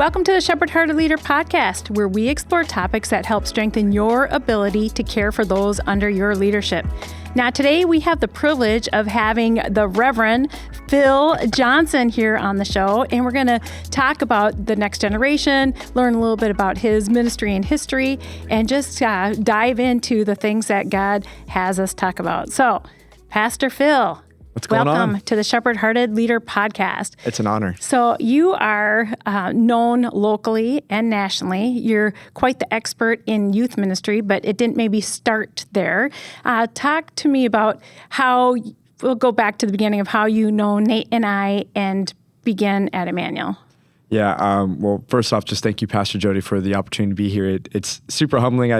Welcome to the Shepherd Hearted Leader podcast, where we explore topics that help strengthen your ability to care for those under your leadership. Now, today we have the privilege of having the Reverend Phil Johnson here on the show, and we're going to talk about the next generation, learn a little bit about his ministry and history, and just dive into the things that God has us talk about. So, Pastor Phil. What's going on? Welcome to the Shepherd Hearted Leader podcast. It's an honor. So you are known locally and nationally. You're quite the expert in youth ministry, but it didn't maybe start there. Talk to me about how, we'll go back to the beginning of how you know Nate and I and begin at Emmanuel. Yeah. Well, first off, just thank you, Pastor Jodi, for the opportunity to be here. It's super humbling.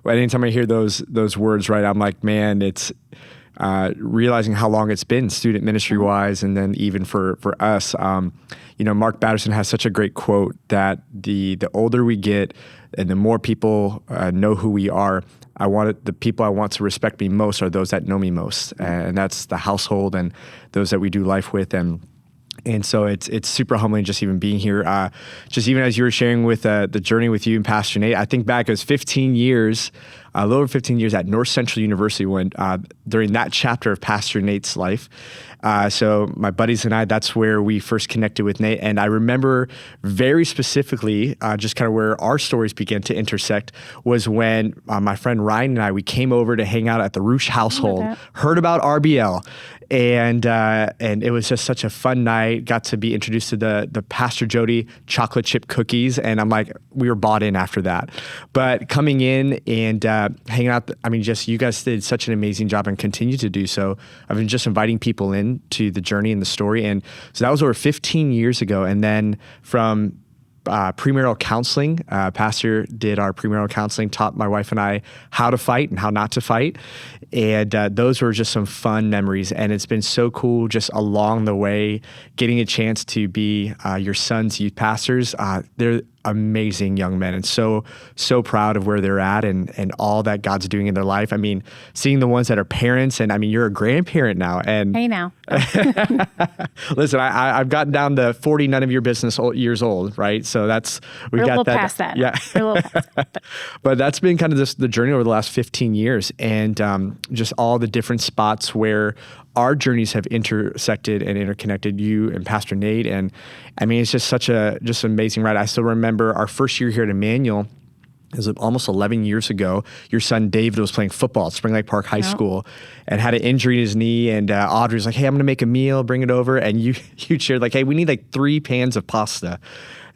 Anytime I hear those words, right, I'm like, man, it's realizing how long it's been student ministry wise. And then even for us, Mark Batterson has such a great quote that the older we get and the more people know who we are, the people I want to respect me most are those that know me most. And that's the household and those that we do life with. And so it's super humbling just even being here. Just even as you were sharing with the journey with you and Pastor Nate, I think back it was 15 years, a little over 15 years at North Central University when during that chapter of Pastor Nate's life. So my buddies and I, that's where we first connected with Nate. And I remember very specifically just kind of where our stories began to intersect was when my friend Ryan and I, we came over to hang out at the Ruch household, heard about RBL. And it was just such a fun night. Got to be introduced to the Pastor Jodi chocolate chip cookies, and I'm like, we were bought in after that. But coming in and hanging out, just you guys did such an amazing job and continue to do so. I've been just inviting people in to the journey and the story, and so that was over 15 years ago. And then from premarital counseling. Pastor did our premarital counseling, taught my wife and I how to fight and how not to fight. And those were just some fun memories. And it's been so cool just along the way, getting a chance to be your son's youth pastors. They're amazing young men and so proud of where they're at and all that God's doing in their life. Seeing the ones that are parents and you're a grandparent now. And hey now. Listen, I've gotten down to 40, none of your business years old, right? So we're got that. Past that. Yeah. We're a little past that. But that's been kind of the journey over the last 15 years and just all the different spots where our journeys have intersected and interconnected, you and Pastor Nate. And it's just such an amazing ride. I still remember our first year here at Emmanuel. It was almost 11 years ago. Your son David was playing football at Spring Lake Park High School and had an injury in his knee. And Audrey was like, hey, I'm going to make a meal, bring it over. And you shared like, hey, we need 3 pans of pasta.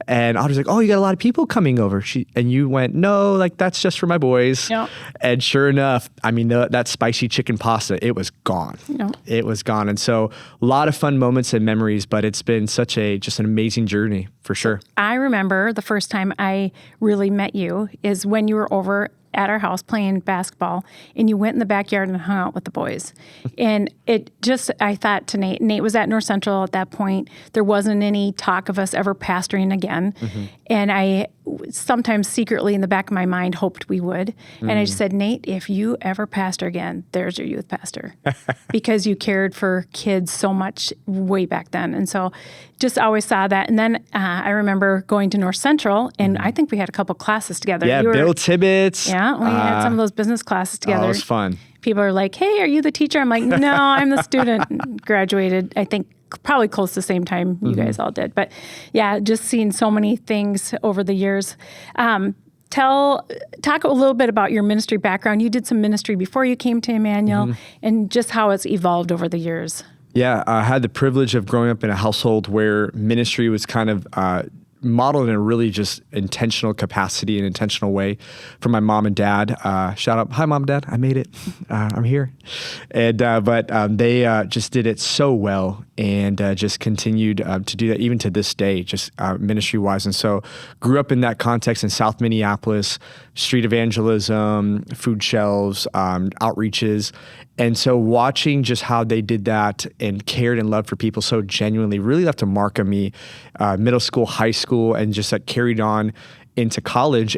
And Audrey's like, oh, you got a lot of people coming over. And you went, no, that's just for my boys. Yep. And sure enough, that spicy chicken pasta, it was gone. Yep. It was gone. And so a lot of fun moments and memories, but it's been just an amazing journey for sure. I remember the first time I really met you is when you were over at our house playing basketball and you went in the backyard and hung out with the boys. And I thought to Nate was at North Central at that point. There wasn't any talk of us ever pastoring again. Mm-hmm. And I sometimes secretly in the back of my mind hoped we would. And I just said, Nate, if you ever pastor again, there's your youth pastor. Because you cared for kids so much way back then. And so just always saw that. And then I remember going to North Central, and I think we had a couple classes together. Yeah, Bill Tibbetts. Yeah, we had some of those business classes together. Oh, it was fun. People are like, hey, are you the teacher? I'm like, no, I'm the student. Graduated, I think, probably close to the same time you guys all did. But yeah, just seeing so many things over the years. Talk a little bit about your ministry background. You did some ministry before you came to Emmanuel and just how it's evolved over the years. Yeah, I had the privilege of growing up in a household where ministry was kind of modeled in a really just intentional capacity and intentional way from my mom and dad. Shout out, hi mom and dad, I made it, I'm here. And but they just did it so well and just continued to do that even to this day, just ministry wise. And so grew up in that context in South Minneapolis, street evangelism, food shelves, outreaches. And so watching just how they did that and cared and loved for people so genuinely really left a mark on me, middle school, high school, and just that carried on into college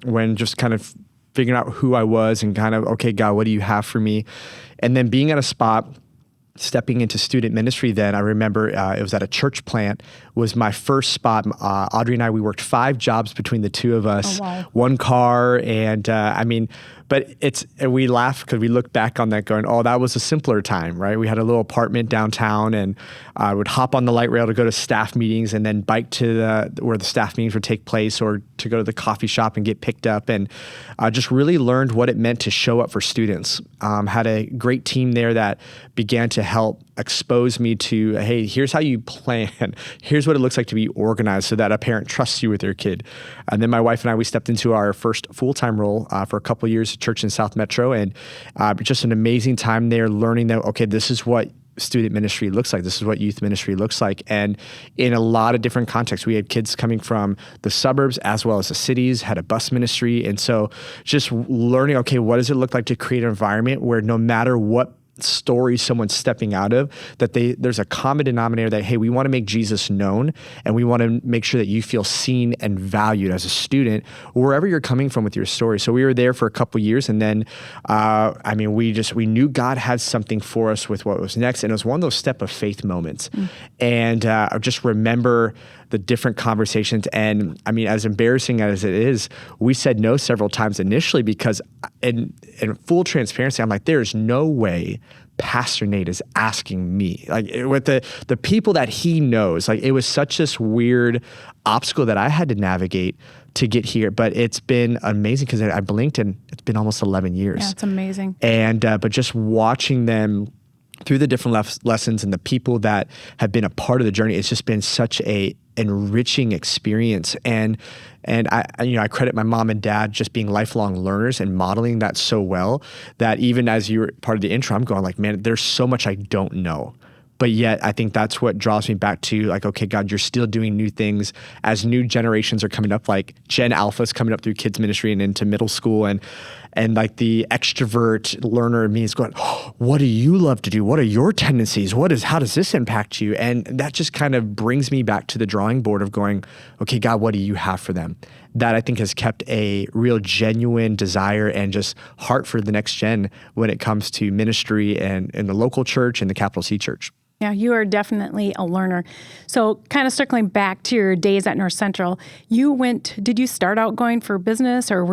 when just kind of figuring out who I was and kind of, okay, God, what do you have for me? And then being at a spot stepping into student ministry then, I remember it was at a church plant, was my first spot. Audrey and I, we worked 5 jobs between the two of us, Oh, wow. 1 car. And but we laugh because we look back on that going, oh, that was a simpler time, right? We had a little apartment downtown and would hop on the light rail to go to staff meetings and then bike to where the staff meetings would take place, or to go to the coffee shop and get picked up, and just really learned what it meant to show up for students. Had a great team there that began to help expose me to, hey, here's how you plan. Here's what it looks like to be organized so that a parent trusts you with their kid. And then my wife and I, we stepped into our first full-time role for a couple of years at church in South Metro, and just an amazing time there, learning that, okay, this is what student ministry looks like. This is what youth ministry looks like. And in a lot of different contexts, we had kids coming from the suburbs as well as the cities, had a bus ministry. And so just learning, okay, what does it look like to create an environment where no matter what story someone's stepping out of, that there's a common denominator that, hey, we want to make Jesus known, and we want to make sure that you feel seen and valued as a student wherever you're coming from with your story. So we were there for a couple years, and then we knew God had something for us with what was next, and it was one of those step of faith moments. And I just remember the different conversations. And I mean, as embarrassing as it is, we said no several times initially because in full transparency, I'm like, there's no way Pastor Nate is asking me, like with the people that he knows, like it was such this weird obstacle that I had to navigate to get here. But it's been amazing because I blinked and it's been almost 11 years. Yeah, it's amazing. And, but just watching them through the different lessons and the people that have been a part of the journey, it's just been such a enriching experience. And I credit my mom and dad just being lifelong learners and modeling that so well that even as you were part of the intro, I'm going like, man, there's so much I don't know. But yet I think that's what draws me back to like, okay, God, you're still doing new things as new generations are coming up, like Gen Alpha's coming up through kids ministry and into middle school. And like the extrovert learner in me is going, oh, what do you love to do? What are your tendencies? How does this impact you? And that just kind of brings me back to the drawing board of going, okay, God, what do you have for them? That I think has kept a real genuine desire and just heart for the next gen when it comes to ministry and in the local church and the Capital C Church. Yeah, you are definitely a learner. So kind of circling back to your days at North Central, did you start out going for business, or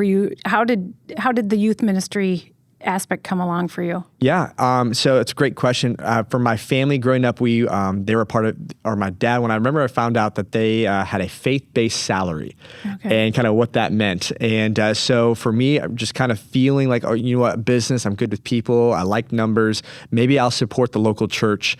how did the youth ministry aspect come along for you? Yeah, so it's a great question. For my family growing up, they were part of, or my dad, when I found out that they had a faith-based salary, and kind of what that meant. And so for me, I'm just kind of feeling like, oh, you know what, business, I'm good with people, I like numbers, maybe I'll support the local church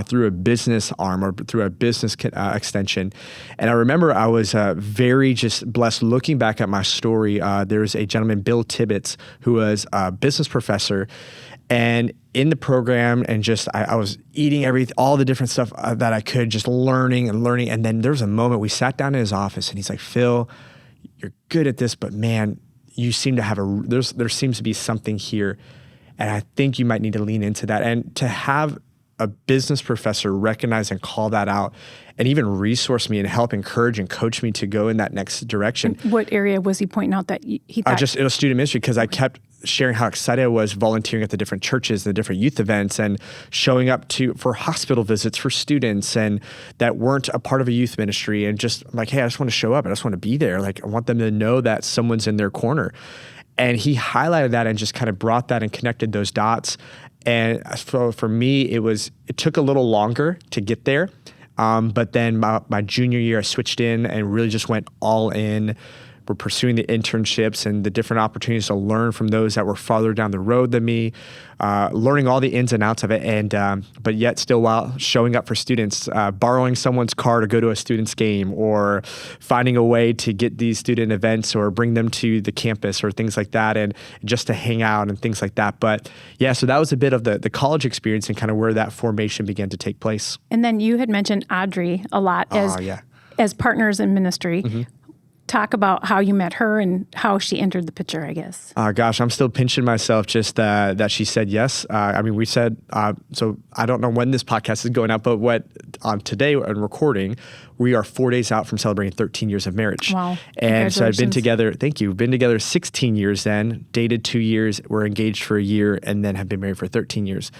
through a business arm or through a business extension. And I remember I was very just blessed looking back at my story. There's a gentleman, Bill Tibbetts, who was a business professor, and in the program, and just I was eating all the different stuff that I could, just learning. And then there was a moment we sat down in his office, and he's like, Phil, you're good at this, but man, you seem to have there seems to be something here, and I think you might need to lean into that. And to have a business professor recognize and call that out, and even resource me and help encourage and coach me to go in that next direction. What area was he pointing out that he thought? It was student ministry, because I kept sharing how excited I was volunteering at the different churches, the different youth events, and showing up for hospital visits for students and that weren't a part of a youth ministry, and just like, hey, I just want to show up. I just want to be there. Like, I want them to know that someone's in their corner. And he highlighted that and just kind of brought that and connected those dots. And so for me, it took a little longer to get there. But then my junior year, I switched in and really just went all in. We're pursuing the internships and the different opportunities to learn from those that were farther down the road than me, learning all the ins and outs of it. And but yet still, while showing up for students, borrowing someone's car to go to a student's game, or finding a way to get these student events or bring them to the campus or things like that, and just to hang out and things like that. But yeah, so that was a bit of the college experience and kind of where that formation began to take place. And then you had mentioned Audrey a lot as partners in ministry. Mm-hmm. Talk about how you met her and how she entered the picture, I guess. Gosh, I'm still pinching myself just that she said yes. We said, so I don't know when this podcast is going out, but today in recording, we are 4 days out from celebrating 13 years of marriage. Wow. And so I've been together, thank you, been together 16 years then, dated 2 years, we're engaged for a year, and then have been married for 13 years.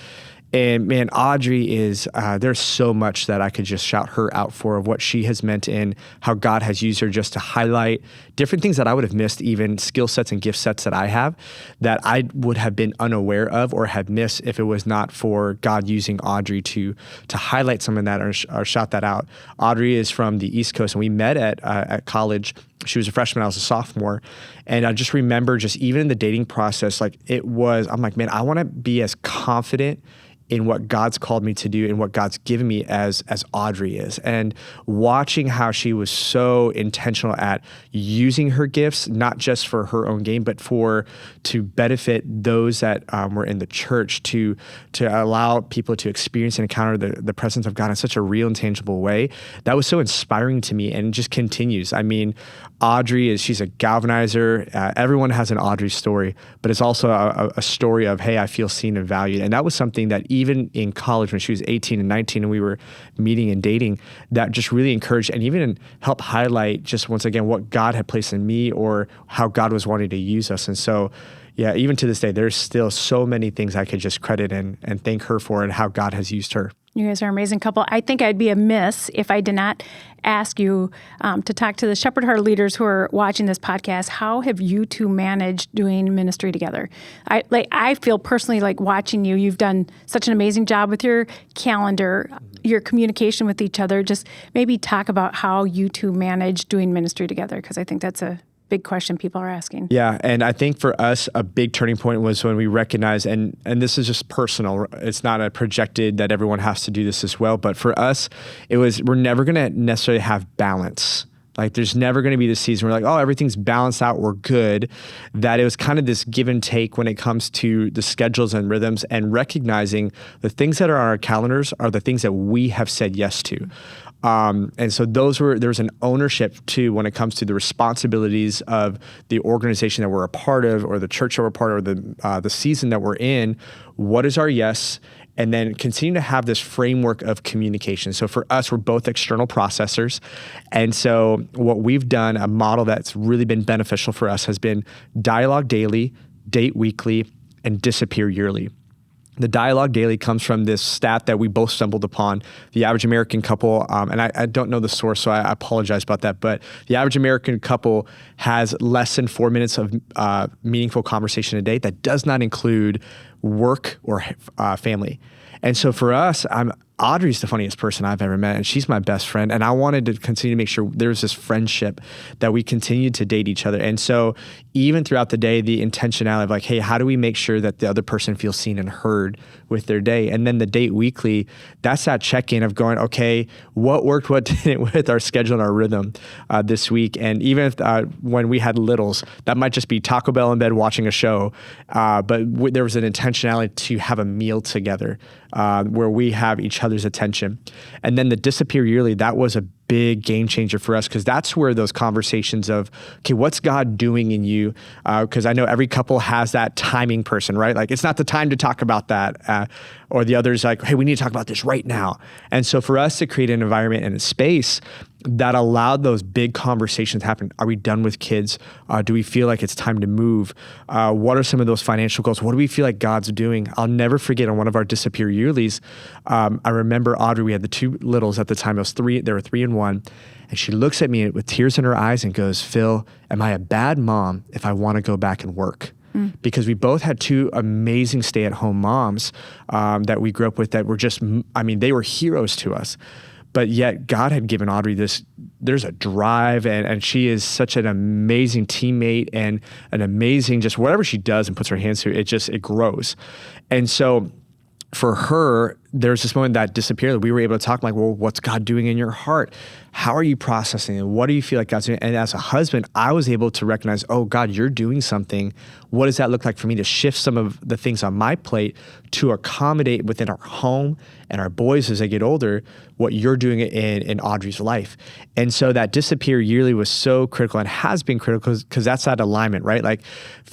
And man, Audrey is, there's so much that I could just shout her out for of what she has meant in how God has used her just to highlight different things that I would have missed, even skill sets and gift sets that I have that I would have been unaware of or had missed if it was not for God using Audrey to highlight some of that or shout that out. Audrey is from the East Coast, and we met at college. She was a freshman, I was a sophomore. And I just remember just even in the dating process, like I'm like, man, I want to be as confident in what God's called me to do and what God's given me as Audrey is. And watching how she was so intentional at using her gifts, not just for her own gain, but to benefit those that were in the church, to allow people to experience and encounter the presence of God in such a real and tangible way. That was so inspiring to me, and it just continues. I mean, Audrey she's a galvanizer. Everyone has an Audrey story, but it's also a story of, hey, I feel seen and valued. And that was something that even in college when she was 18 and 19 and we were meeting and dating, that just really encouraged and even helped highlight just once again what God had placed in me or how God was wanting to use us. And so, yeah, even to this day, there's still so many things I could just credit and thank her for and how God has used her. You guys are an amazing couple. I think I'd be amiss if I did not ask you to talk to the Shepherd Heart leaders who are watching this podcast. How have you two managed doing ministry together? I feel personally like watching you. You've done such an amazing job with your calendar, your communication with each other. Just maybe talk about how you two manage doing ministry together, because I think that's a big question people are asking. Yeah, and I think for us, a big turning point was when we recognized, and this is just personal, it's not a projected that everyone has to do this as well, but for us, it was, we're never going to necessarily have balance. Like there's never going to be this season where like, oh, everything's balanced out, we're good. That it was kind of this give and take when it comes to the schedules and rhythms, and recognizing the things that are on our calendars are the things that we have said yes to. And so there's an ownership too when it comes to the responsibilities of the organization that we're a part of, or the church that we're a part of, or the season that we're in. What is our yes? And then continue to have this framework of communication. So for us, we're both external processors. And so what we've done, a model that's really been beneficial for us, has been dialogue daily, date weekly, and disappear yearly. The dialogue daily comes from this stat that we both stumbled upon. The average American couple, and I don't know the source, so I apologize about that, but the average American couple has less than 4 minutes of meaningful conversation a day. That does not include work or family. And so for us, Audrey's the funniest person I've ever met, and she's my best friend. And I wanted to continue to make sure there's this friendship that we continued to date each other. And so even throughout the day, the intentionality of like, hey, how do we make sure that the other person feels seen and heard with their day? And then the date weekly, that's that check-in of going, okay, what worked, what didn't with our schedule and our rhythm this week. And even if when we had littles, that might just be Taco Bell in bed watching a show. But there was an intentionality to have a meal together where we have each other's attention. And then the disappear yearly, that was a big game changer for us, because that's where those conversations of, okay, what's God doing in you? Because I know every couple has that timing person, right? Like, it's not the time to talk about that. Or the other's like, hey, we need to talk about this right now. And so for us to create an environment and a space that allowed those big conversations to happen. Are we done with kids? Do we feel like it's time to move? What are some of those financial goals? What do we feel like God's doing? I'll never forget on one of our disappear yearlies, I remember Audrey, we had the two littles at the time. They were 3 and 1. And she looks at me with tears in her eyes and goes, Phil, am I a bad mom if I want to go back and work? Because we both had two amazing stay-at-home moms that we grew up with that were just, they were heroes to us. But yet God had given Audrey there's a drive, and she is such an amazing teammate and an amazing, just whatever she does and puts her hands to, it grows. And so for her, there's this moment that disappeared. We were able to talk like, well, what's God doing in your heart? How are you processing it? What do you feel like God's doing? And as a husband, I was able to recognize, oh, God, you're doing something. What does that look like for me to shift some of the things on my plate to accommodate within our home and our boys as they get older, what you're doing in Audrey's life? And so that disappear yearly was so critical and has been critical because that's that alignment, right? Like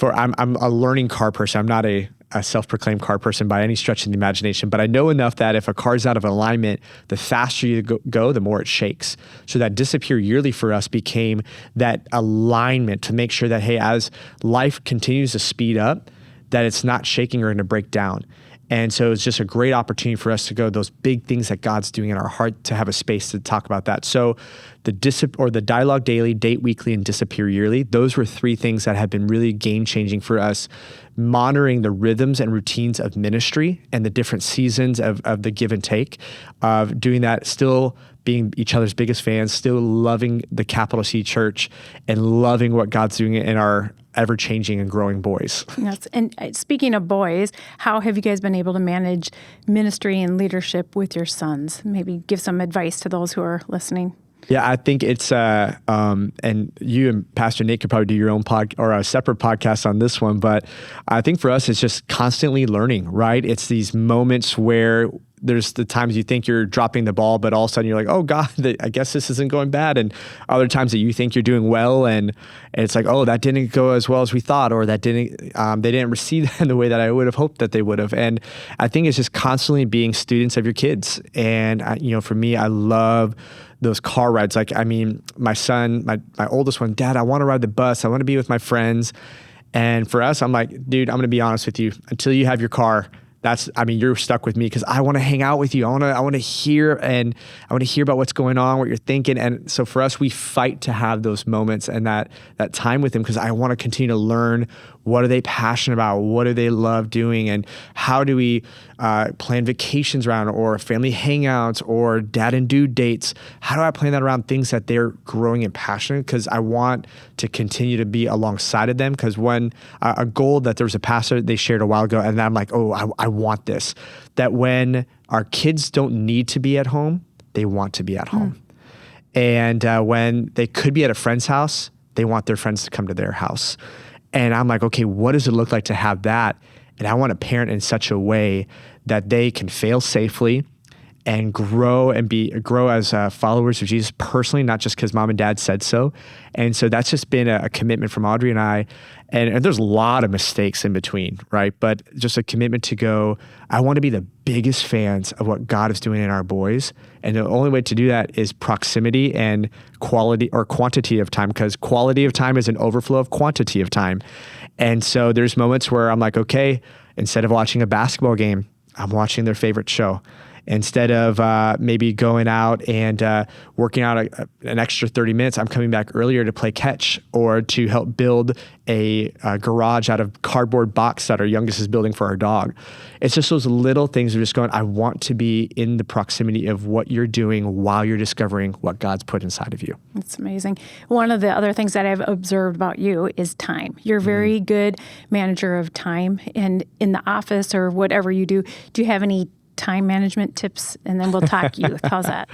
I'm a learning car person. I'm not a self-proclaimed car person by any stretch of the imagination, but I know enough that if a car's out of alignment, the faster you go, the more it shakes. So that disappear yearly for us became that alignment to make sure that, hey, as life continues to speed up, that it's not shaking or going to break down. And so it's just a great opportunity for us to go those big things that God's doing in our heart, to have a space to talk about that. So the dialogue daily, date weekly, and disappear yearly, those were 3 things that have been really game changing for us, monitoring the rhythms and routines of ministry and the different seasons of the give and take, of doing that, still being each other's biggest fans, still loving the capital C church, and loving what God's doing in our ever-changing and growing boys. Yes. And speaking of boys, how have you guys been able to manage ministry and leadership with your sons? Maybe give some advice to those who are listening. Yeah, I think it's, and you and Pastor Nate could probably do your own or a separate podcast on this one, but I think for us, it's just constantly learning, right? It's these moments where there's the times you think you're dropping the ball, but all of a sudden you're like, oh God, I guess this isn't going bad. And other times that you think you're doing well, and it's like, oh, that didn't go as well as we thought, or that didn't, they didn't receive that in the way that I would have hoped that they would have. And I think it's just constantly being students of your kids. And for me, I love those car rides. Like, I mean, my son, my oldest one, Dad, I want to ride the bus. I want to be with my friends. And for us, I'm like, dude, I'm going to be honest with you. Until you have your car, you're stuck with me, because I want to hang out with you. I want to hear about what's going on, what you're thinking. And so for us, we fight to have those moments and that time with them, because I want to continue to learn, what are they passionate about? What do they love doing? And how do we plan vacations around, or family hangouts, or dad and dude dates? How do I plan that around things that they're growing and passionate? Because I want to continue to be alongside of them. Because when a goal that there was a pastor they shared a while ago, and I'm like, oh, I want this, that when our kids don't need to be at home, they want to be at home. And when they could be at a friend's house, they want their friends to come to their house. And I'm like, okay, what does it look like to have that? And I want to parent in such a way that they can fail safely and grow as followers of Jesus personally, not just because mom and dad said so. And so that's just been a commitment from Audrey and I. And there's a lot of mistakes in between, right? But just a commitment to go, I want to be the biggest fans of what God is doing in our boys. And the only way to do that is proximity and quality or quantity of time, because quality of time is an overflow of quantity of time. And so there's moments where I'm like, okay, instead of watching a basketball game, I'm watching their favorite show. Instead of maybe going out and working out an extra 30 minutes, I'm coming back earlier to play catch, or to help build a garage out of cardboard box that our youngest is building for our dog. It's just those little things of just going, I want to be in the proximity of what you're doing while you're discovering what God's put inside of you. That's amazing. One of the other things that I've observed about you is time. You're a very good manager of time. And in the office or whatever you do you have any time management tips? And then we'll talk youth. How's that?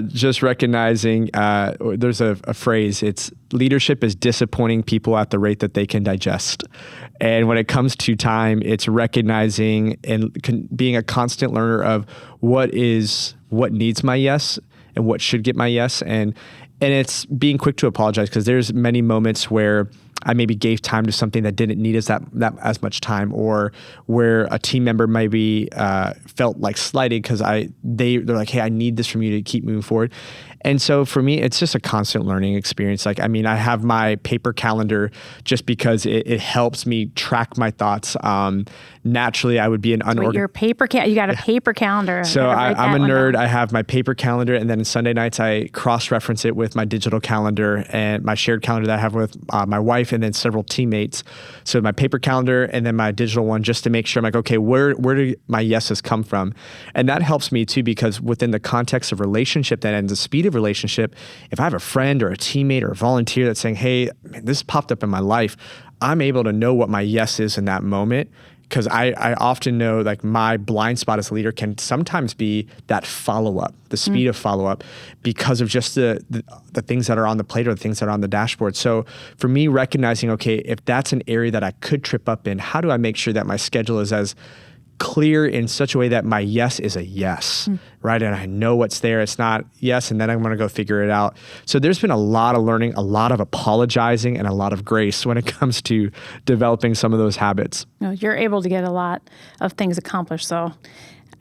Just recognizing, there's a phrase, it's leadership is disappointing people at the rate that they can digest. And when it comes to time, it's recognizing and being a constant learner of what needs my yes and what should get my yes. And it's being quick to apologize, because there's many moments where I maybe gave time to something that didn't need that as much time, or where a team member maybe felt like slighted because they're like, hey, I need this from you to keep moving forward. And so for me, it's just a constant learning experience. Like, I mean, I have my paper calendar just because it helps me track my thoughts. Naturally, I would be an unorganized. You got a paper calendar. So I'm a nerd. I have my paper calendar, and then Sunday nights I cross-reference it with my digital calendar and my shared calendar that I have with my wife and then several teammates. So my paper calendar and then my digital one, just to make sure I'm like, okay, where do my yeses come from? And that helps me too, because within the context of relationship and the speed of relationship, if I have a friend or a teammate or a volunteer that's saying, hey, man, this popped up in my life, I'm able to know what my yes is in that moment. Because I often know, like, my blind spot as a leader can sometimes be that follow-up, the speed of follow-up, because of just the things that are on the plate or the things that are on the dashboard. So for me, recognizing, okay, if that's an area that I could trip up in, how do I make sure that my schedule is as clear in such a way that my yes is a yes, right? And I know what's there. It's not yes, and then I'm going to go figure it out. So there's been a lot of learning, a lot of apologizing, and a lot of grace when it comes to developing some of those habits. You're able to get a lot of things accomplished, so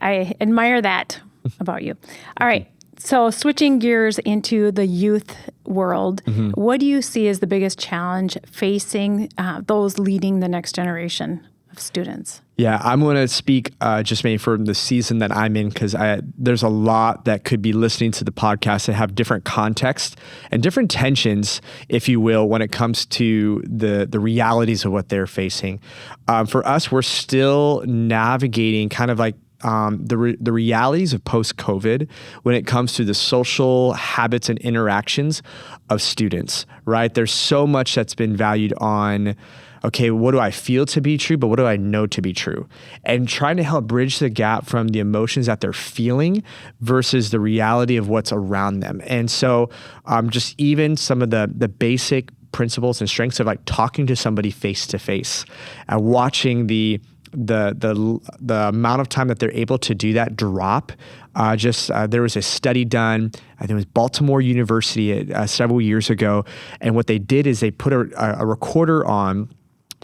I admire that about you. All right. So switching gears into the youth world, what do you see as the biggest challenge facing those leading the next generation of students? Yeah, I'm going to speak just maybe from the season that I'm in, because there's a lot that could be listening to the podcast that have different context and different tensions, if you will, when it comes to the realities of what they're facing. For us, we're still navigating kind of like the realities of post-COVID when it comes to the social habits and interactions of students, right? There's so much that's been valued on, okay, what do I feel to be true, but what do I know to be true? And trying to help bridge the gap from the emotions that they're feeling versus the reality of what's around them. And so just even some of the basic principles and strengths of like talking to somebody face to face and watching the amount of time that they're able to do that drop. There was a study done, I think it was Baltimore University several years ago, and what they did is they put a recorder on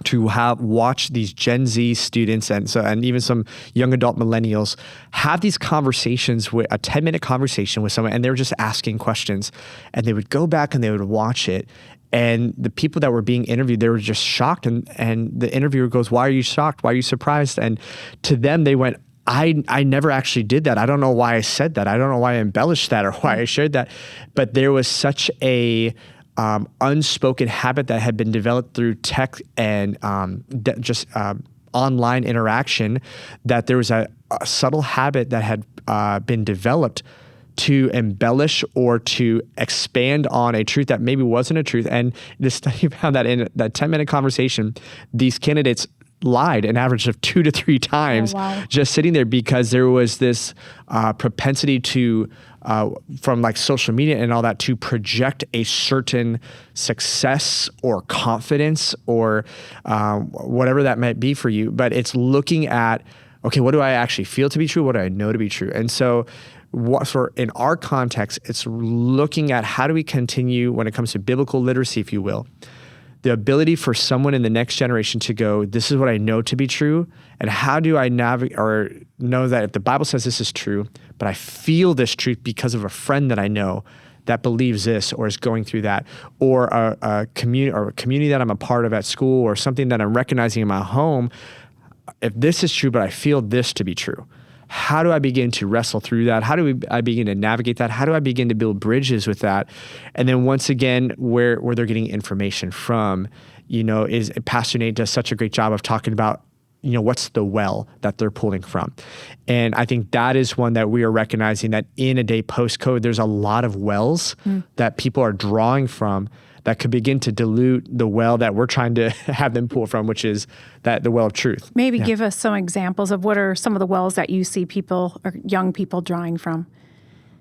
to watch these Gen Z students and even some young adult millennials have these conversations, with a 10-minute conversation with someone, and they were just asking questions, and they would go back and they would watch it. And the people that were being interviewed, they were just shocked. And the interviewer goes, "Why are you shocked? Why are you surprised?" And to them, they went, I never actually did that. I don't know why I said that. I don't know why I embellished that or why I shared that. But there was such a unspoken habit that had been developed through tech and online interaction, that there was a subtle habit that had been developed to embellish or to expand on a truth that maybe wasn't a truth. And the study found that in that 10-minute conversation, these candidates lied an average of 2 to 3 times just sitting there, because there was this propensity to from like social media and all that to project a certain success or confidence or whatever that might be for you. But it's looking at, okay, what do I actually feel to be true? What do I know to be true? And so in our context, it's looking at how do we continue when it comes to biblical literacy, if you will, the ability for someone in the next generation to go, this is what I know to be true, and how do I navigate or know that if the Bible says this is true, but I feel this truth because of a friend that I know that believes this or is going through that, or a community that I'm a part of at school, or something that I'm recognizing in my home, if this is true, but I feel this to be true. How do I begin to wrestle through that? How do I begin to navigate that? How do I begin to build bridges with that? And then once again, where they're getting information from, is Pastor Nate does such a great job of talking about, what's the well that they're pulling from. And I think that is one that we are recognizing that in a day post-COVID, there's a lot of wells that people are drawing from that could begin to dilute the well that we're trying to have them pull from, which is the well of truth. Maybe give us some examples of what are some of the wells that you see people or young people drawing from.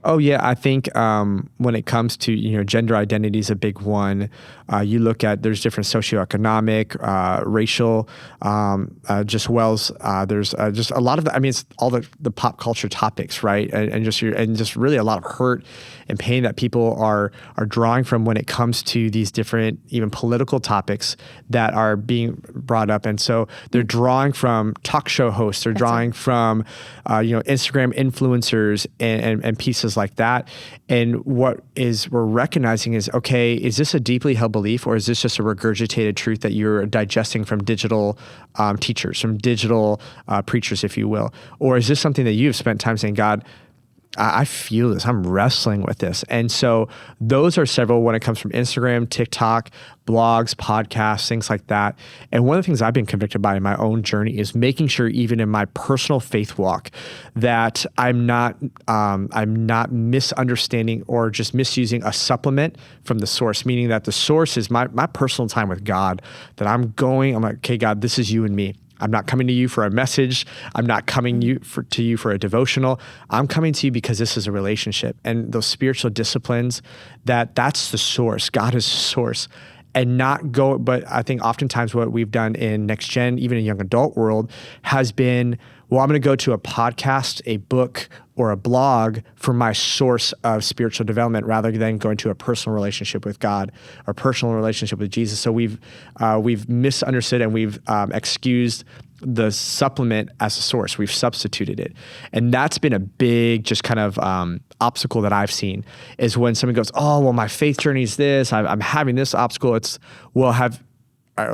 Oh, yeah. I think when it comes to, gender identity is a big one. You look at, there's different socioeconomic, racial, just wells. There's just a lot of it's all the pop culture topics, right? And just really a lot of hurt and pain that people are drawing from when it comes to these different, even political topics that are being brought up. And so they're drawing from talk show hosts. They're drawing from, Instagram influencers and pieces like that. And what we're recognizing is, okay, is this a deeply held belief, or is this just a regurgitated truth that you're digesting from digital teachers, from digital preachers, if you will? Or is this something that you've spent time saying, God, I feel this, I'm wrestling with this. And so those are several when it comes from Instagram, TikTok, blogs, podcasts, things like that. And one of the things I've been convicted by in my own journey is making sure, even in my personal faith walk, that I'm not misunderstanding or just misusing a supplement from the source, meaning that the source is my personal time with God, that I'm like, okay, God, this is you and me. I'm not coming to you for a message. I'm not coming to you for a devotional. I'm coming to you because this is a relationship. And those spiritual disciplines, that's the source. God is the source. And but I think oftentimes what we've done in Next Gen, even in young adult world, has been, well, I'm going to go to a podcast, a book, or a blog for my source of spiritual development, rather than going to a personal relationship with God or personal relationship with Jesus. So we've misunderstood and we've excused the supplement as a source. We've substituted it. And that's been a big just kind of obstacle that I've seen, is when someone goes, oh, well, my faith journey is this, I'm having this obstacle. It's, well,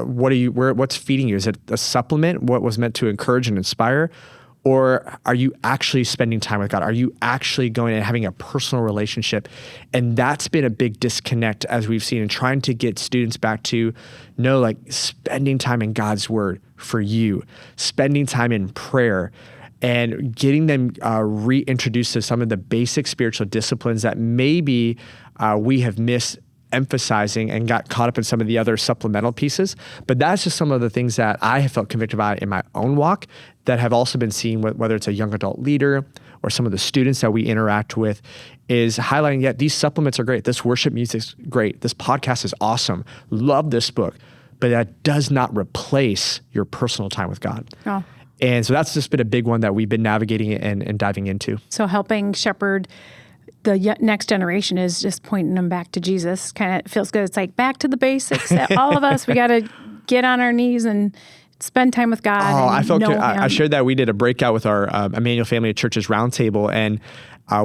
what's feeding you? Is it a supplement? What was meant to encourage and inspire? Or are you actually spending time with God? Are you actually going and having a personal relationship? And that's been a big disconnect, as we've seen, in trying to get students back to like spending time in God's word for you, spending time in prayer, and getting them reintroduced to some of the basic spiritual disciplines that maybe we have missed emphasizing and got caught up in some of the other supplemental pieces. But that's just some of the things that I have felt convicted by in my own walk that have also been seen, whether it's a young adult leader or some of the students that we interact with, is highlighting, these supplements are great. This worship music's great. This podcast is awesome. Love this book. But that does not replace your personal time with God. Oh. And so that's just been a big one that we've been navigating and diving into. So helping shepherd the next generation is just pointing them back to Jesus. Kind of feels good. It's like back to the basics. All of us, we got to get on our knees and spend time with God. Oh, I felt good. I shared that we did a breakout with our Emmanuel Family of Churches Roundtable, and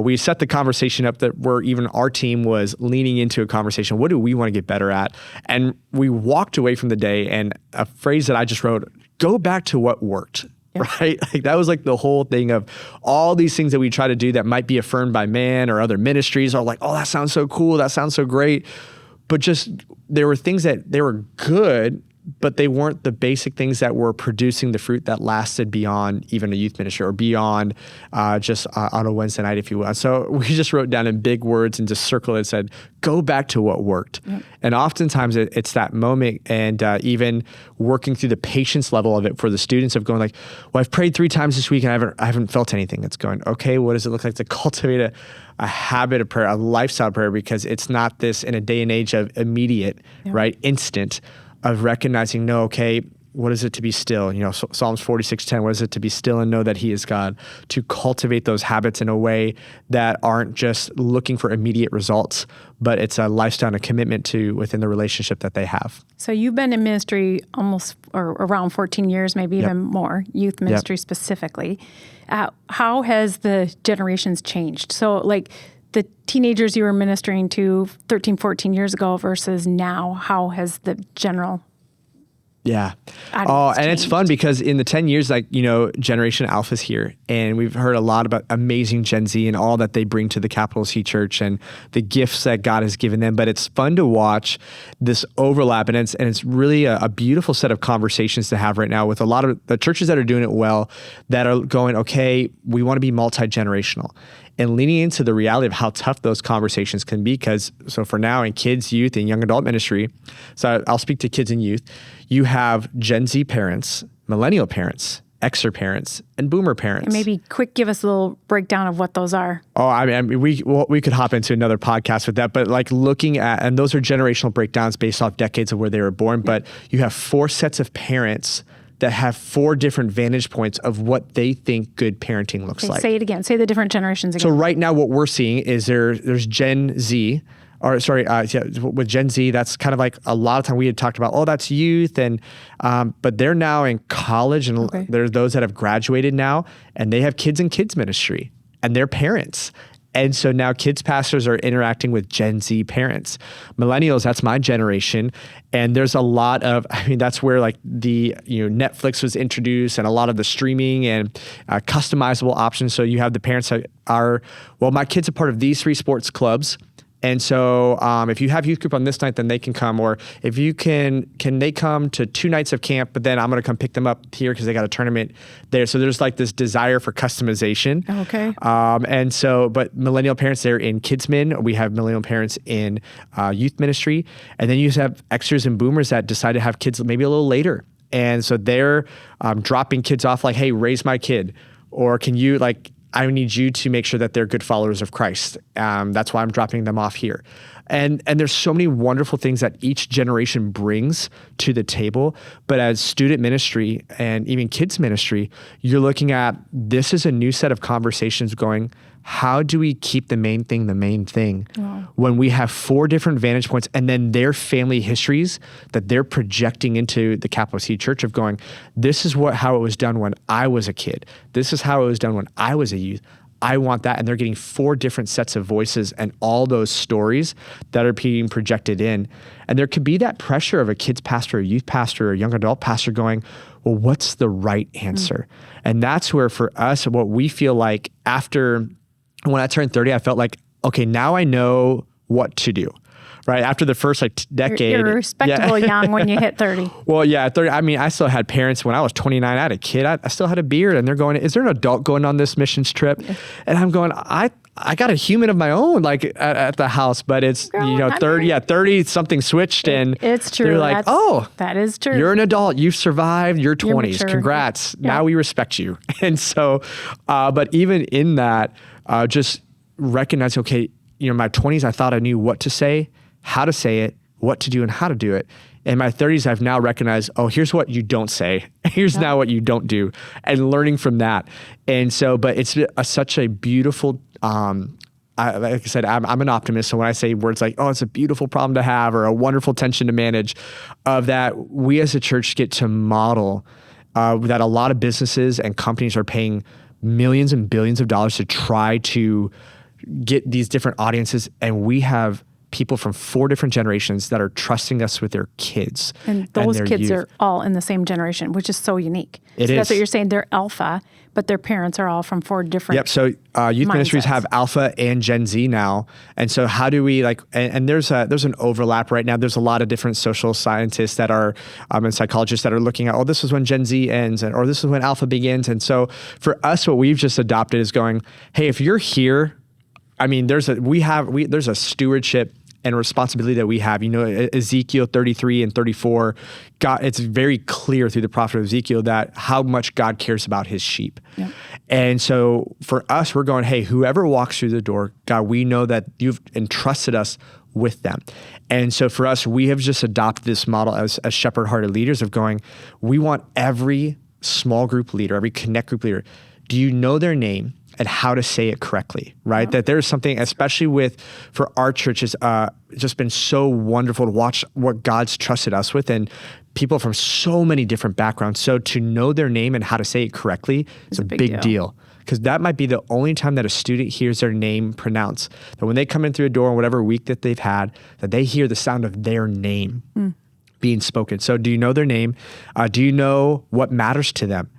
we set the conversation up that where even our team was leaning into a conversation. What do we want to get better at? And we walked away from the day, and a phrase that I just wrote, go back to what worked. Yeah. Right? Like that was like the whole thing of all these things that we try to do that might be affirmed by man or other ministries are like, oh, that sounds so cool. That sounds so great. But just there were things that they were good, but they weren't the basic things that were producing the fruit that lasted beyond even a youth ministry or beyond just on a Wednesday night, if you will. So we just wrote down in big words and just circled it and said, go back to what worked. Yep. And oftentimes it's that moment and even working through the patience level of it for the students of going like, well, I've prayed 3 times this week and I haven't felt anything. It's going, okay, what does it look like to cultivate a habit of prayer, a lifestyle of prayer, because it's not this in a day and age of immediate, right, instant, of recognizing, no, okay, what is it to be still? Psalms 46:10, what is it to be still and know that he is God? To cultivate those habits in a way that aren't just looking for immediate results, but it's a lifestyle and a commitment to within the relationship that they have. So you've been in ministry almost or around 14 years, maybe even more, youth ministry specifically. How has the generations changed? So like the teenagers you were ministering to 13, 14 years ago versus now, how has the general and it's fun because in the 10 years, Generation Alpha's here, and we've heard a lot about amazing Gen Z and all that they bring to the Capital C Church and the gifts that God has given them. But it's fun to watch this overlap, and it's really a beautiful set of conversations to have right now with a lot of the churches that are doing it well, that are going, okay, we want to be multi-generational. And leaning into the reality of how tough those conversations can be, because so for now in kids, youth, and young adult ministry, so I'll speak to kids and youth, you have Gen Z parents, millennial parents, Xer parents, and boomer parents. And maybe quick, give us a little breakdown of what those are. Oh, I mean, we could hop into another podcast with that, but like looking at, and those are generational breakdowns based off decades of where they were born, but you have 4 sets of parents that have 4 different vantage points of what they think good parenting looks like. Say it again. Say the different generations again. So right now what we're seeing is there's Gen Z, with Gen Z, that's kind of like a lot of time we had talked about, that's youth, and but they're now in college, and there's those that have graduated now, and they have kids in kids ministry, and they're parents. And so now kids pastors are interacting with Gen Z parents. Millennials, that's my generation. And there's a lot of, that's where like the, Netflix was introduced and a lot of the streaming and customizable options. So you have the parents that are, my kid's a part of these 3 sports clubs. And so if you have youth group on this night, then they can come. Or if you can they come to 2 nights of camp, but then I'm going to come pick them up here because they got a tournament there. So there's like this desire for customization. Okay. And so, but millennial parents, they're in Kidsmin. We have millennial parents in youth ministry. And then you have Xers and boomers that decide to have kids maybe a little later. And so they're dropping kids off like, hey, raise my kid. Or can you I need you to make sure that they're good followers of Christ. That's why I'm dropping them off here. And there's so many wonderful things that each generation brings to the table. But as student ministry and even kids ministry, you're looking at, this is a new set of conversations going, how do we keep the main thing when we have 4 different vantage points and then their family histories that they're projecting into the Capital C Church of going, this is how it was done when I was a kid. This is how it was done when I was a youth. I want that. And they're getting 4 different sets of voices and all those stories that are being projected in. And there could be that pressure of a kids pastor, a youth pastor, or a young adult pastor going, well, what's the right answer? And that's where for us, what we feel like after, when I turned 30, I felt like, okay, now I know what to do. Right after the first decade, you're respectable young when you hit 30. Well, yeah, 30. I mean, I still had parents when I was 29. I had a kid. I still had a beard, and they're going, "Is there an adult going on this missions trip?" And I'm going, I got a human of my own, like at the house, but it's 30. Yeah, 30 something switched, and it's true. They're like, "Oh, that is true. You're an adult. You've survived your 20s. Congrats. Yeah. Now we respect you." And so, but even in that, just recognize, okay, my 20s, I thought I knew what to say, how to say it, what to do, and how to do it. In my 30s, I've now recognized, oh, here's what you don't say. Here's now what you don't do, and learning from that. And so, but it's such a beautiful, like I said, I'm an optimist. So when I say words like, oh, it's a beautiful problem to have, or a wonderful tension to manage, of that, we as a church get to model that a lot of businesses and companies are paying millions and billions of dollars to try to get these different audiences. And we have people from 4 different generations that are trusting us with their kids. And those kids are all in the same generation, which is so unique. It is. That's what you're saying. They're Alpha, but their parents are all from 4 different Yep. So youth ministries have Alpha and Gen Z now. And so how do we and there's an overlap right now. There's a lot of different social scientists that are and psychologists that are looking at, oh, this is when Gen Z ends, or this is when Alpha begins. And so for us, what we've just adopted is going, hey, if you're here, I mean, there's a stewardship and responsibility that we have. Ezekiel 33 and 34, God, it's very clear through the prophet of Ezekiel that how much God cares about his sheep. Yeah. And so for us, we're going, hey, whoever walks through the door, God, we know that you've entrusted us with them. And so for us, we have just adopted this model as shepherd-hearted leaders of going, we want every small group leader, every connect group leader, do you know their name and how to say it correctly, right? Yeah. That there's something, especially for our church, it's just been so wonderful to watch what God's trusted us with, and people from so many different backgrounds. So to know their name and how to say it correctly is a big deal. Because that might be the only time that a student hears their name pronounced. That when they come in through a door in whatever week that they've had, that they hear the sound of their name being spoken. So do you know their name? Do you know what matters to them?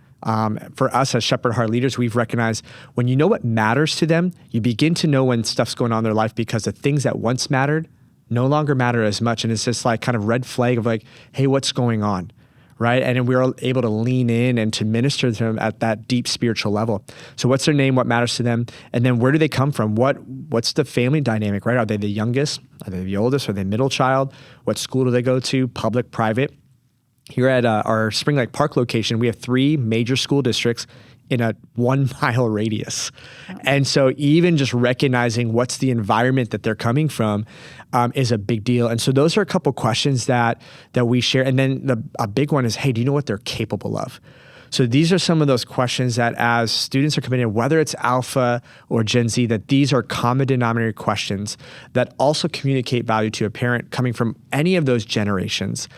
For us as shepherd heart leaders, we've recognized when you know what matters to them, you begin to know when stuff's going on in their life, because the things that once mattered no longer matter as much. And it's just like kind of red flag of like, hey, what's going on? Right? And we're able to lean in and to minister to them at that deep spiritual level. So what's their name? What matters to them? And then where do they come from? What's the family dynamic, right? Are they the youngest? Are they the oldest? Are they middle child? What school do they go to? Public, private? Here at our Spring Lake Park location, we have 3 major school districts in a 1-mile radius. Oh. And so even just recognizing what's the environment that they're coming from is a big deal. And so those are a couple questions that we share. And then a big one is, hey, do you know what they're capable of? So these are some of those questions that as students are coming in, whether it's Alpha or Gen Z, that these are common denominator questions that also communicate value to a parent coming from any of those generations.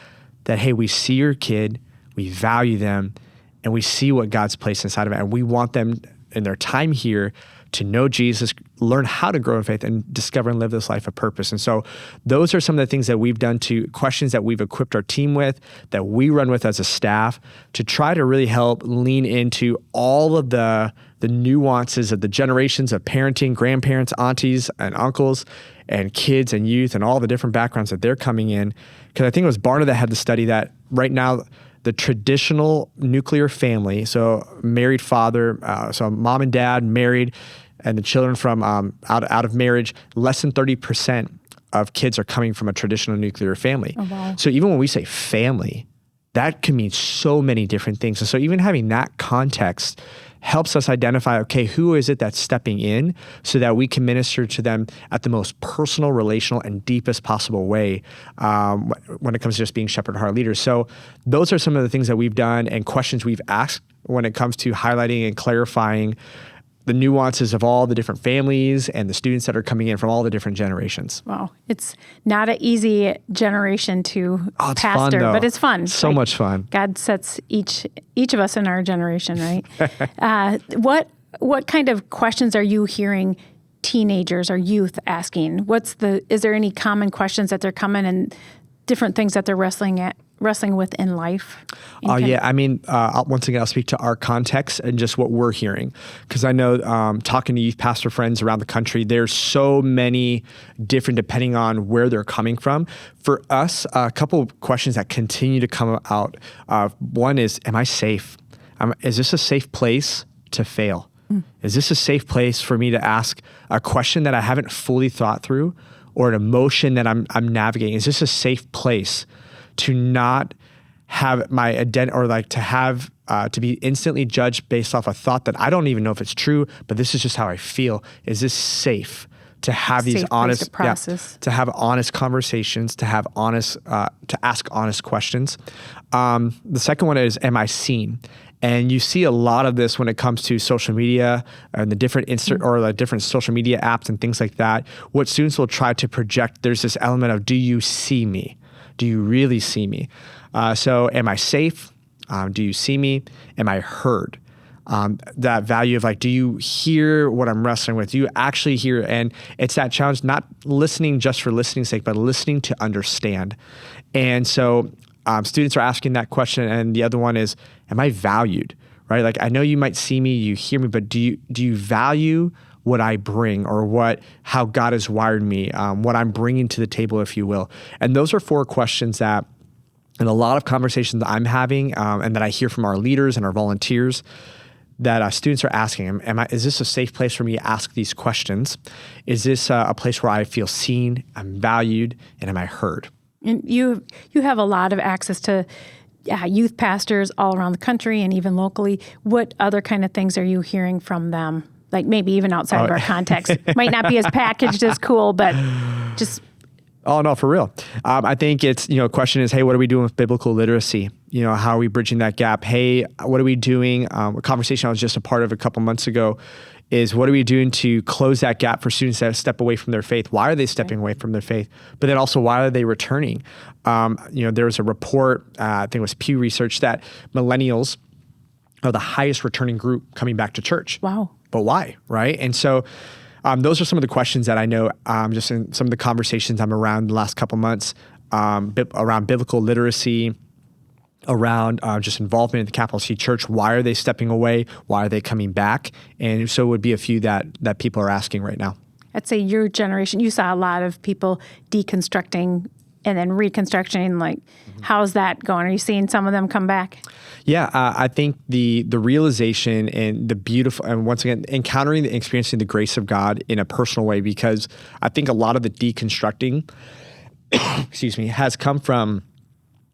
That, hey, we see your kid, we value them, and we see what God's placed inside of it. And we want them in their time here to know Jesus, learn how to grow in faith, and discover and live this life of purpose. And so those are some of the things that we've done, to questions that we've equipped our team with, that we run with as a staff, to try to really help lean into all of the nuances of the generations of parenting, grandparents, aunties, and uncles, and kids and youth, and all the different backgrounds that they're coming in. Because I think it was Barna that had the study that right now, the traditional nuclear family, so married father, so mom and dad married, and the children from out of marriage, less than 30% of kids are coming from a traditional nuclear family. Oh, wow. So even when we say family, that can mean so many different things. And so even having that context helps us identify, okay, who is it that's stepping in, so that we can minister to them at the most personal, relational, and deepest possible way when it comes to just being shepherd heart leaders. So those are some of the things that we've done and questions we've asked when it comes to highlighting and clarifying the nuances of all the different families and the students that are coming in from all the different generations. Wow. It's not an easy generation to pastor, fun, but it's fun. So much fun. God sets each of us in our generation, right? what kind of questions are you hearing teenagers or youth asking? Is there any common questions that they're coming and different things that they're wrestling with in life? Yeah. I mean, once again, I'll speak to our context and just what we're hearing. Because I know talking to youth pastor friends around the country, there's so many different, depending on where they're coming from. For us, a couple of questions that continue to come out. One is, am I safe? Is this a safe place to fail? Is this a safe place for me to ask a question that I haven't fully thought through, or an emotion that I'm navigating? Is this a safe place to not have my identity, or like to have to be instantly judged based off a thought that I don't even know if it's true, but this is just how I feel? Is this safe to have these honest process, to have honest conversations, to have honest to ask honest questions? The second one is, am I seen? And you see a lot of this when it comes to social media and the different or the different social media apps and things like that. What students will try to project, there's this element of, do you see me? Do you really see me? So am I safe? Do you see me? Am I heard? That value of like, do you hear what I'm wrestling with? Do you actually hear? And it's that challenge, not listening just for listening's sake, but listening to understand. And so students are asking that question. And the other one is, am I valued? Right? Like, I know you might see me, you hear me, but do you value what I bring, or how God has wired me, what I'm bringing to the table, if you will? And those are 4 questions that, in a lot of conversations that I'm having, and that I hear from our leaders and our volunteers, that students are asking, is this a safe place for me to ask these questions? Is this a place where I feel seen, I'm valued, and am I heard? And you have a lot of access to youth pastors all around the country and even locally. What other kind of things are you hearing from them? Like maybe even outside of our context. Might not be as packaged as cool, but just... Oh, no, for real. I think it's, question is, hey, what are we doing with biblical literacy? How are we bridging that gap? Hey, what are we doing? A conversation I was just a part of a couple months ago is, what are we doing to close that gap for students that step away from their faith? Why are they stepping away from their faith? But then also, why are they returning? There was a report, I think it was Pew Research, that millennials are the highest returning group coming back to church. Wow. But why, right? And so those are some of the questions that I know just in some of the conversations I'm around the last couple months around biblical literacy, around just involvement in the Capital C Church. Why are they stepping away? Why are they coming back? And so it would be a few that people are asking right now. I'd say your generation, you saw a lot of people deconstructing and then reconstructing. Like, how's that going? Are you seeing some of them come back? Yeah, I think the realization and the beautiful, and once again, encountering and experiencing the grace of God in a personal way, because I think a lot of the deconstructing, has come from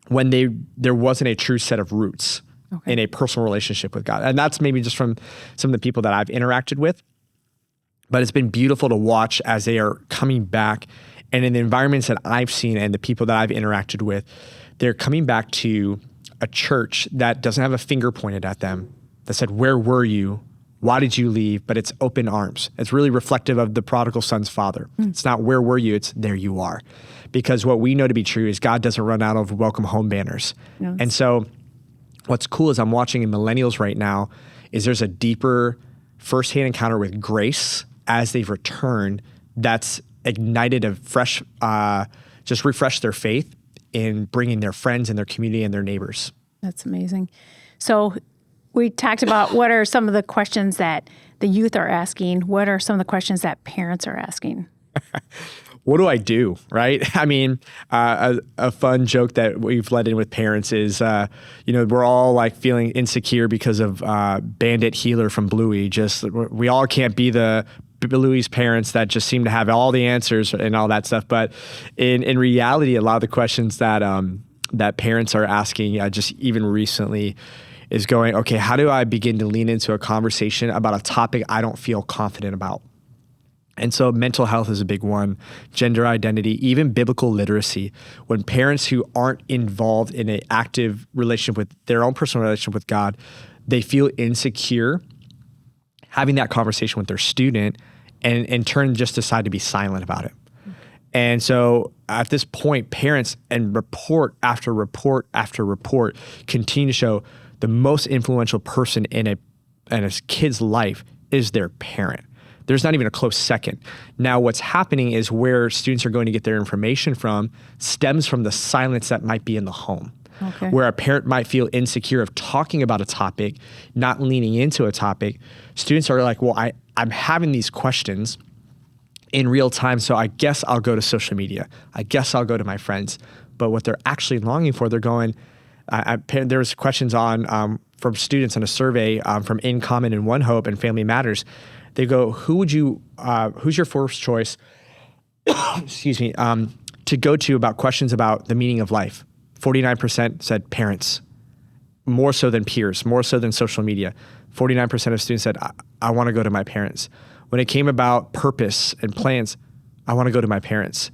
when there wasn't a true set of roots in a personal relationship with God. And that's maybe just from some of the people that I've interacted with. But it's been beautiful to watch as they are coming back, and in the environments that I've seen and the people that I've interacted with, they're coming back to a church that doesn't have a finger pointed at them, that said, where were you? Why did you leave? But it's open arms. It's really reflective of the prodigal son's father. It's not where were you? It's there you are. Because what we know to be true is God doesn't run out of welcome home banners. Yes. And so what's cool is I'm watching in millennials right now is there's a deeper firsthand encounter with grace as they've returned that's ignited a fresh, just refresh their faith in bringing their friends and their community and their neighbors. That's amazing. So we talked about what are some of the questions that the youth are asking. What are some of the questions that parents are asking? What do I do, right? I mean, a fun joke that we've let in with parents is, we're all like feeling insecure because of Bandit Healer from Bluey. Just we all can't be the Bluey's parents that just seem to have all the answers and all that stuff. But in reality, a lot of the questions that parents are asking, just even recently, is going, okay, how do I begin to lean into a conversation about a topic I don't feel confident about? And so mental health is a big one, gender identity, even biblical literacy. When parents who aren't involved in an active relationship with their own personal relationship with God, they feel insecure having that conversation with their student and in turn just decide to be silent about it. And so at this point, parents and report after report after report continue to show the most influential person in a kid's life is their parent. There's not even a close second. Now, what's happening is where students are going to get their information from stems from the silence that might be in the home. Okay. Where a parent might feel insecure of talking about a topic, not leaning into a topic. Students are like, well, I'm having these questions in real time, so I guess I'll go to social media. I guess I'll go to my friends. But what they're actually longing for, they're going, there was questions on from students in a survey from In Common and One Hope and Family Matters. They go, who's your first choice, excuse me, to go to about questions about the meaning of life? 49% said parents, more so than peers, more so than social media. 49% of students said, I want to go to my parents. When it came about purpose and plans, I want to go to my parents.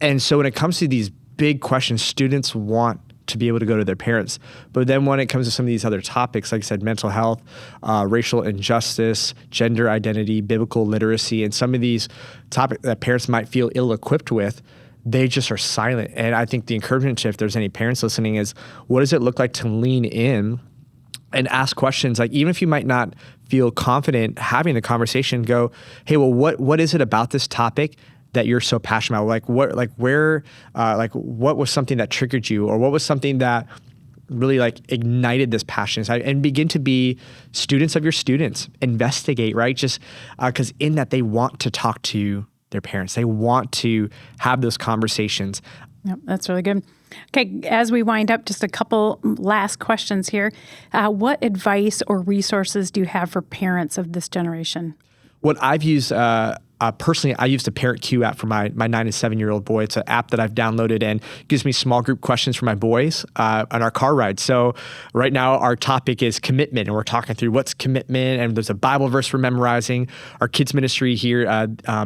And so when it comes to these big questions, students want to be able to go to their parents. But then when it comes to some of these other topics, like I said, mental health, racial injustice, gender identity, biblical literacy, and some of these topics that parents might feel ill-equipped with, they just are silent. And I think the encouragement, if there's any parents listening, is what does it look like to lean in and ask questions? Like, even if you might not feel confident having the conversation, go, hey, well, what is it about this topic that you're so passionate about? What was something that triggered you, or what was something that really ignited this passion? And begin to be students of your students, investigate, right? Just because in that they want to talk to their parents. They want to have those conversations. Yep, that's really good. Okay, as we wind up, just a couple last questions here. What advice or resources do you have for parents of this generation? What I've used personally, I use the Parent Q app for my 9 and 7-year-old boy. It's an app that I've downloaded and gives me small group questions for my boys on our car ride. So right now our topic is commitment, and we're talking through what's commitment, and there's a Bible verse we're memorizing. Our kids ministry here,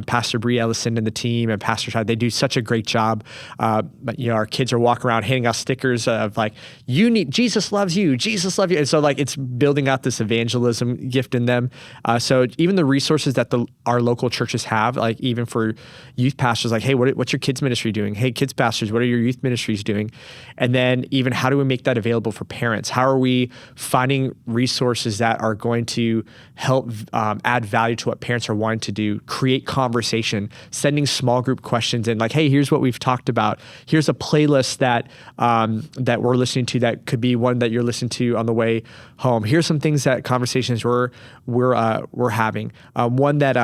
Pastor Bree Ellison and the team and Pastor Todd, they do such a great job. But our kids are walking around handing out stickers of Jesus loves you, Jesus loves you. And so it's building out this evangelism gift in them. So even the resources that our local churches have, even for youth pastors, hey, what's your kids ministry doing? Hey, kids pastors, what are your youth ministries doing? And then even how do we make that available for parents? How are we finding resources that are going to help add value to what parents are wanting to do, create conversation, sending small group questions in, hey, here's what we've talked about. Here's a playlist that we're listening to that could be one that you're listening to on the way home. Here's some things that conversations we're having. One that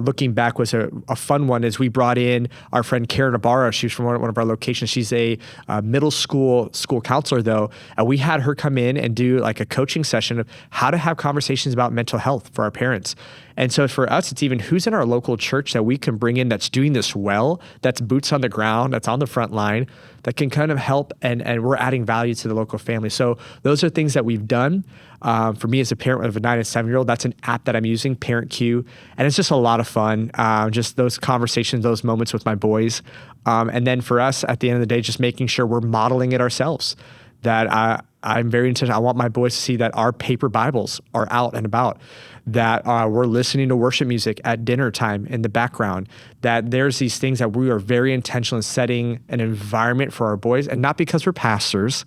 looking back was a fun one is we brought in our friend Karen Ibarra. She's from one of our locations. She's a middle school counselor though. And we had her come in and do a coaching session of how to have conversations about mental health for our parents. And so for us, it's even who's in our local church that we can bring in that's doing this well, that's boots on the ground, that's on the front line, that can kind of help, and we're adding value to the local family. So those are things that we've done. For me as a parent of a 9 and 7-year-old, that's an app that I'm using, Parent Q, and it's just a lot of fun. Just those conversations, those moments with my boys. And then for us, at the end of the day, just making sure we're modeling it ourselves. That I'm very intentional. I want my boys to see that our paper Bibles are out and about, that we're listening to worship music at dinner time in the background, that there's these things that we are very intentional in setting an environment for our boys, and not because we're pastors,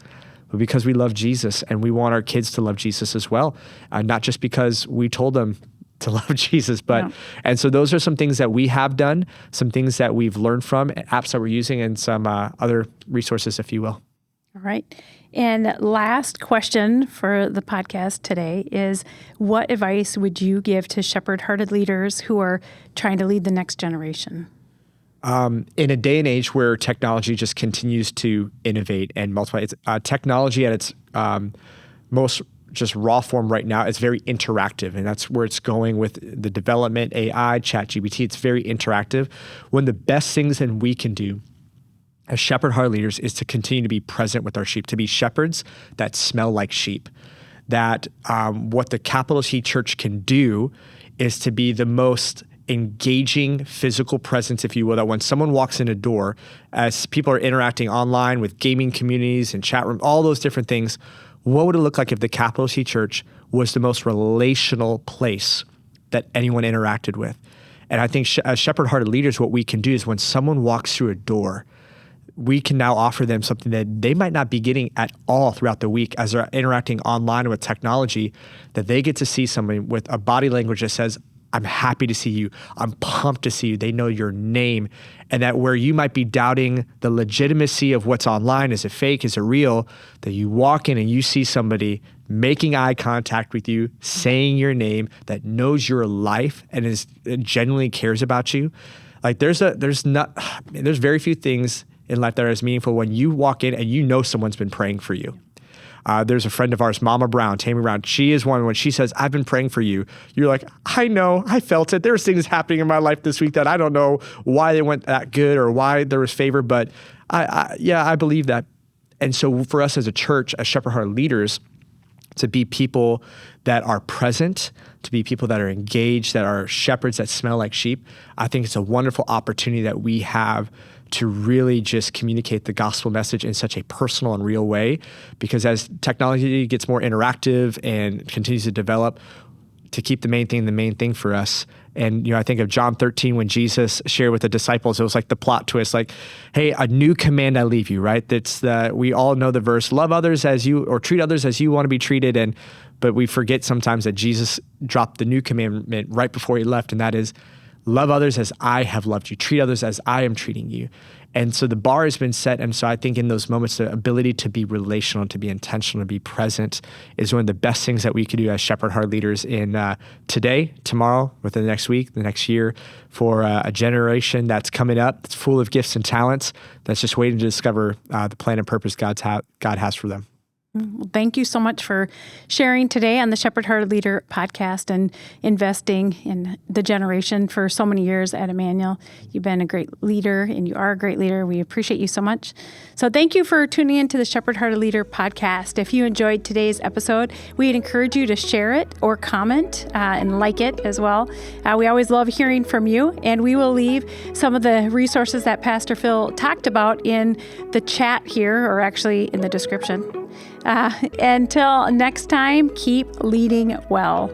but because we love Jesus and we want our kids to love Jesus as well. Not just because we told them to love Jesus, but, yeah. And so those are some things that we have done, some things that we've learned from, apps that we're using, and some other resources, if you will. All right. And last question for the podcast today is, what advice would you give to shepherd-hearted leaders who are trying to lead the next generation? In a day and age where technology just continues to innovate and multiply, it's technology at its most just raw form right now, it's very interactive, and that's where it's going with the development, AI, ChatGPT. It's very interactive. One of the best things that we can do as shepherd-hearted leaders is to continue to be present with our sheep, to be shepherds that smell like sheep. That what the capital C Church can do is to be the most engaging physical presence, if you will, that when someone walks in a door, as people are interacting online with gaming communities and chat room, all those different things, what would it look like if the capital C Church was the most relational place that anyone interacted with? And I think as shepherd-hearted leaders, what we can do is when someone walks through a door, we can now offer them something that they might not be getting at all throughout the week as they're interacting online with technology, that they get to see somebody with a body language that says, I'm happy to see you. I'm pumped to see you. They know your name. And that where you might be doubting the legitimacy of what's online, is it fake, is it real, that you walk in and you see somebody making eye contact with you, saying your name, that knows your life and genuinely cares about you. Like there's very few things in life that are as meaningful when you walk in and you know someone's been praying for you. There's a friend of ours, Mama Brown, Tammy Brown. She is one, when she says, I've been praying for you, you're like, I know, I felt it. There's things happening in my life this week that I don't know why they went that good or why there was favor, but I believe that. And so for us as a church, as Shepherd Heart leaders, to be people that are present, to be people that are engaged, that are shepherds that smell like sheep, I think it's a wonderful opportunity that we have to really just communicate the gospel message in such a personal and real way. Because as technology gets more interactive and continues to develop, to keep the main thing for us. And, I think of John 13 when Jesus shared with the disciples, it was like the plot twist, like, hey, a new command I leave you, right? We all know the verse, love others as you, or treat others as you want to be treated. But we forget sometimes that Jesus dropped the new commandment right before he left. And that is, love others as I have loved you. Treat others as I am treating you. And so the bar has been set. And so I think in those moments, the ability to be relational, to be intentional, to be present is one of the best things that we could do as Shepherd Heart leaders in today, tomorrow, within the next week, the next year, for a generation that's coming up, that's full of gifts and talents, that's just waiting to discover the plan and purpose God has for them. Well, thank you so much for sharing today on the Shepherd Heart Leader podcast and investing in the generation for so many years at Emmanuel. You've been a great leader and you are a great leader. We appreciate you so much. So thank you for tuning in to the Shepherd Heart Leader podcast. If you enjoyed today's episode, we'd encourage you to share it or comment and like it as well. We always love hearing from you, and we will leave some of the resources that Pastor Phil talked about in the chat here, or actually in the description. Until next time, keep leading well.